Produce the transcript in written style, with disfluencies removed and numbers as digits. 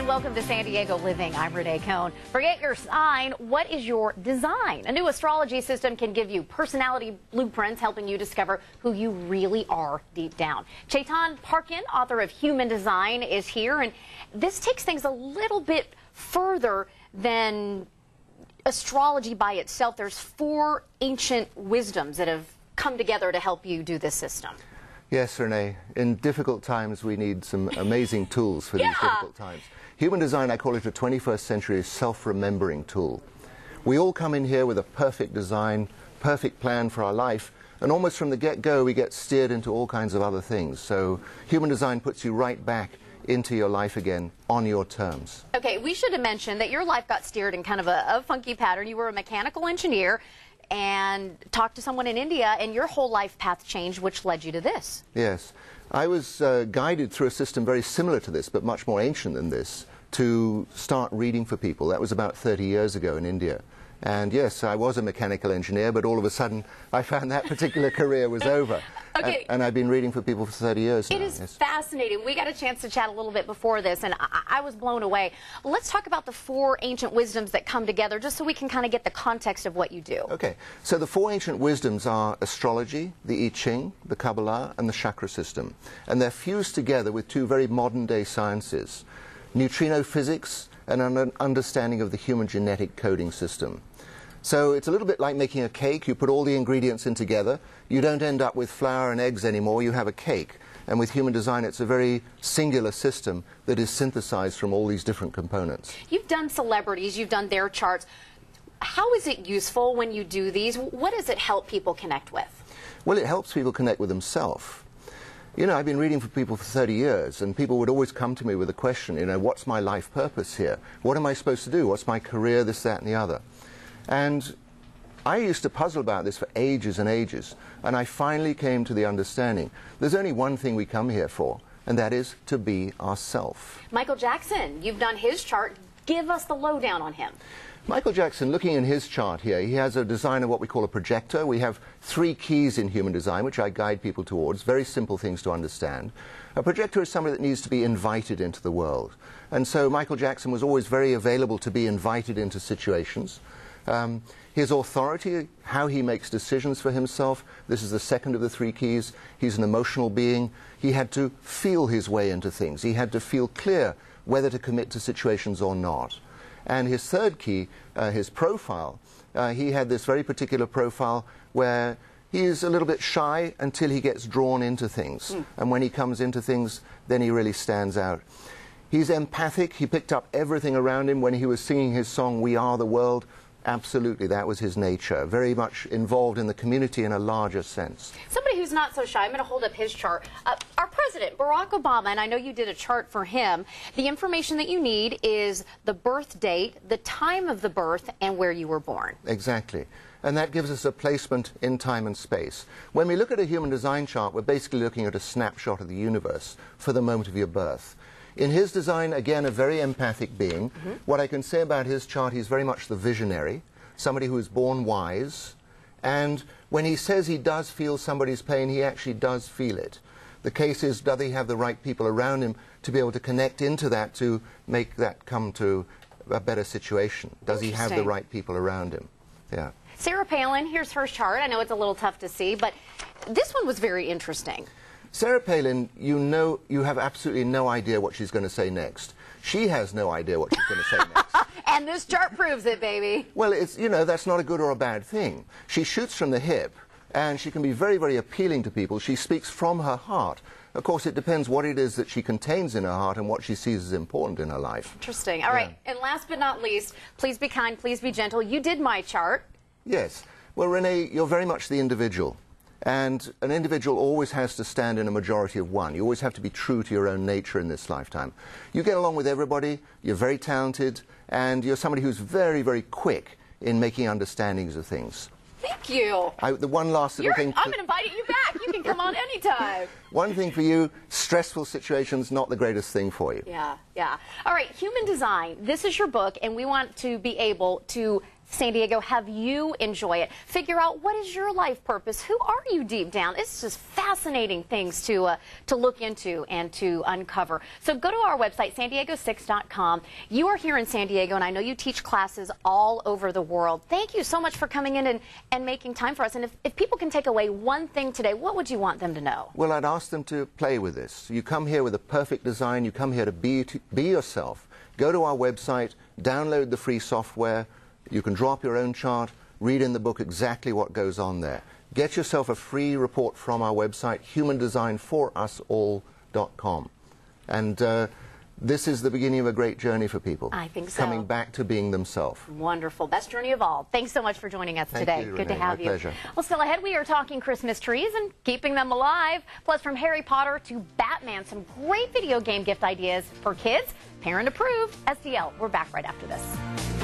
Welcome to San Diego Living. I'm Renee Cohn. Forget your sign. What is your design? A new astrology system can give you personality blueprints, helping you discover who you really are deep down. Chetan Parkyn, author of Human Design, is here, and this takes things a little bit further than astrology by itself. There's 4 ancient wisdoms that have come together to help you do this system. Yes, Renee. In difficult times, we need some amazing tools for these difficult times. Human Design, I call it a 21st century self-remembering tool. We all come in here with a perfect design, perfect plan for our life, and almost from the get-go we get steered into all kinds of other things. So Human Design puts you right back into your life again on your terms. Okay, we should have mentioned that your life got steered in kind of a funky pattern. You were a mechanical engineer and talked to someone in India, and your whole life path changed, which led you to this. Yes. I was guided through a system very similar to this, but much more ancient than this, to start reading for people. That was about 30 years ago in India. And yes, I was a mechanical engineer, but all of a sudden I found that particular career was over. Okay. And I've been reading for people for 30 years now. It is fascinating. We got a chance to chat a little bit before this, and I was blown away. Let's talk about the 4 ancient wisdoms that come together, just so we can kind of get the context of what you do. Okay. So the 4 ancient wisdoms are astrology, the I Ching, the Kabbalah, and the chakra system. And they're fused together with 2 very modern-day sciences: neutrino physics and an understanding of the human genetic coding system. So it's a little bit like making a cake. You put all the ingredients in together. You don't end up with flour and eggs anymore. You have a cake. And with Human Design, it's a very singular system that is synthesized from all these different components. You've done celebrities. You've done their charts. How is it useful when you do these? What does it help people connect with? Well, it helps people connect with themselves. You know, I've been reading for people for 30 years, and people would always come to me with a question, you know, what's my life purpose here? What am I supposed to do? What's my career, this, that, and the other? And I used to puzzle about this for ages and ages, and I finally came to the understanding there's only one thing we come here for, and that is to be ourself. Michael Jackson, you've done his chart. Give us the lowdown on him. Michael Jackson, looking in his chart here, he has a design of what we call a projector. We have 3 keys in Human Design, which I guide people towards, very simple things to understand. A projector is somebody that needs to be invited into the world. And so Michael Jackson was always very available to be invited into situations. His authority, how he makes decisions for himself, this is the second of the 3 keys. He's an emotional being. He had to feel his way into things. He had to feel clear whether to commit to situations or not. And his 3rd key, his profile, he had this very particular profile where he is a little bit shy until he gets drawn into things. And when he comes into things, then he really stands out. He's empathic. He picked up everything around him when he was singing his song, "We Are the World." Absolutely, that was his nature. Very much involved in the community in a larger sense. Somebody who's not so shy, I'm going to hold up his chart. Our president, Barack Obama, and I know you did a chart for him. The information that you need is the birth date, the time of the birth, and where you were born. Exactly. And that gives us a placement in time and space. When we look at a Human Design chart, we're basically looking at a snapshot of the universe for the moment of your birth. In his design, again, a very empathic being. What I can say about his chart, he's very much the visionary, somebody who is born wise. And when he says he does feel somebody's pain, he actually does feel it. The case is, does he have the right people around him to be able to connect into that to make that come to a better situation? Does he have the right people around him? Yeah. Sarah Palin, here's her chart. I know it's a little tough to see, but this one was very interesting. Sarah Palin, you have absolutely no idea what she's going to say next. She has no idea what she's going to say next. And this chart proves it, baby. Well, it's, you know, that's not a good or a bad thing. She shoots from the hip, and she can be very, very appealing to people. She speaks from her heart. Of course, it depends what it is that she contains in her heart and what she sees as important in her life. Interesting. All right. And last but not least, please be kind, please be gentle. You did my chart. Yes. Well, Renee, you're very much the individual. And an individual always has to stand in a majority of one. You always have to be true to your own nature in this lifetime. You get along with everybody, you're very talented, and you're somebody who's very, very quick in making understandings of things. Thank you. The one last little thing... I'm inviting you back. You can come on anytime. One thing for you, stressful situations, not the greatest thing for you. Yeah, yeah. All right, Human Design. This is your book, and we want to be able to, San Diego, have you enjoy it. Figure out what is your life purpose. Who are you deep down? It's just fascinating things to look into and to uncover. So go to our website, san-diego6.com. You are here in San Diego, and I know you teach classes all over the world. Thank you so much for coming in and making time for us. And if people can take away one thing today, what would you want them to know? Well, I'd ask them to play with this. You come here with a perfect design. You come here to be yourself. Go to our website, download the free software. You can draw up your own chart, read in the book exactly what goes on there. Get yourself a free report from our website, humandesignforusall.com. And this is the beginning of a great journey for people. I think so. Coming back to being themselves. Wonderful. Best journey of all. Thanks so much for joining us today. You, Good to Renee. have My you. pleasure. Well, still ahead, we are talking Christmas trees and keeping them alive. Plus, from Harry Potter to Batman, some great video game gift ideas for kids. Parent approved. SDL. We're back right after this.